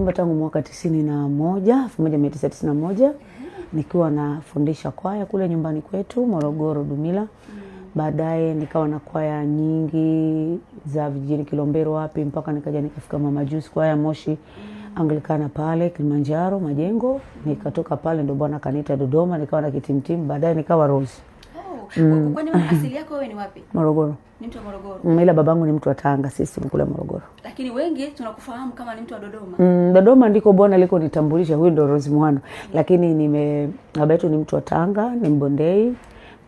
nimeimba tangu mwaka 1991 nikiwa nafundisha kwaya kule nyumbani kwetu Morogoro Dumila. Baadaye nikawa na kwaya nyingi za vijijini Kilombero wapi mpaka nikaja nikafika Mama Juice kwaya Moshi Anglikana pale Kilimanjaro Majengo. Nikatoka pale ndo Bwana kaniita Dodoma nikawa na kitimtim. Baadaye nikawa Rose. Kwani asili yako wewe ni wapi? Morogoro. Ni mtu wa Morogoro. Ila babangu ni mtu wa Tanga, sisi mkule Morogoro. Lakini wengi tunakufahamu kama ni mtu wa Dodoma. Dodoma ndiko Bwana aliko nitambulisha huyu ndo Rose Muhando. Lakini baba yetu ni mtu wa Tanga, ni Mbondei.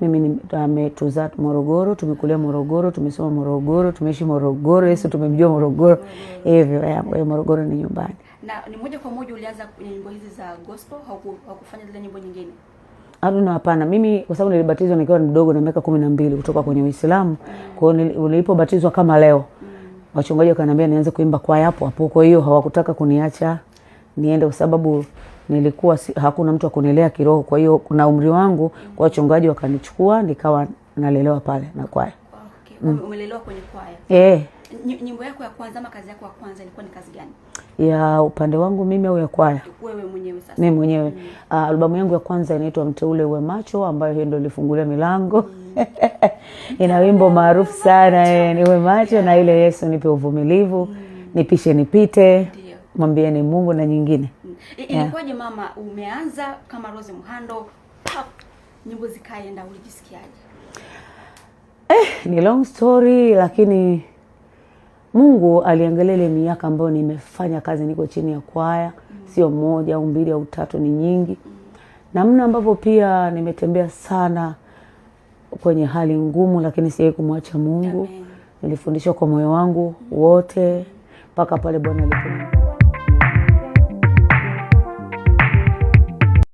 Mimi ametuzaa Morogoro, tumekulia Morogoro, tumesoma Morogoro, tumeishi Morogoro, Yesu tumemjua Morogoro. Hivyo Morogoro ni nyumbani. Na ni moja kwa moja ulianza nyimbo hizi za gospel au kufanya zile nyimbo nyingine? Hapana. Mimi kwa sababu nilibatizwa nikiwa mdogo na miaka 12 kutoka kwenye Uislamu. Kwa hiyo nilipobatizwa kama leo, wachungaji wakaniambia nianze kuimba kwaya hapo. Kwa hiyo hawakutaka kuniacha niende kwa sababu nilikuwa hakuna mtu akunilea kiroho. Kwa hiyo kuna umri wangu, kwa wachungaji wakanichukua nikawa nalelewa pale na kwaya. Okay. Umelelewa kwenye kwaya? Nyimbo yako ya kwanza ama kazi yako ya kwanza ilikuwa ni kazi gani? Ya upande wangu mimi au ya kwaya? Wewe mwenyewe sasa. Mimi mwenyewe. Albamu yangu ya kwanza inaitwa Mteule Uwe Macho, ambayo hiyo ndio ilifungulia milango. Ina wimbo maarufu sana, Niwe Macho na ile Yesu nipe uvumilivu, nipishe nipite, mwambieni Mungu na nyingine. Ilikuwaje mama, umeanza kama Rose Muhando, nyimbo zikaenda, ulijisikiaje? Ni long story, lakini Mungu aliangalia ile miaka ambayo nimefanya kazi niko chini ya kwaya, sio moja au mbili au tatu, ni nyingi. Namna ambavyo pia nimetembea sana kwenye hali ngumu, lakini siwezi kumwacha Mungu. Nilifundishwa kwa moyo wangu wote mpaka pale Bwana alipo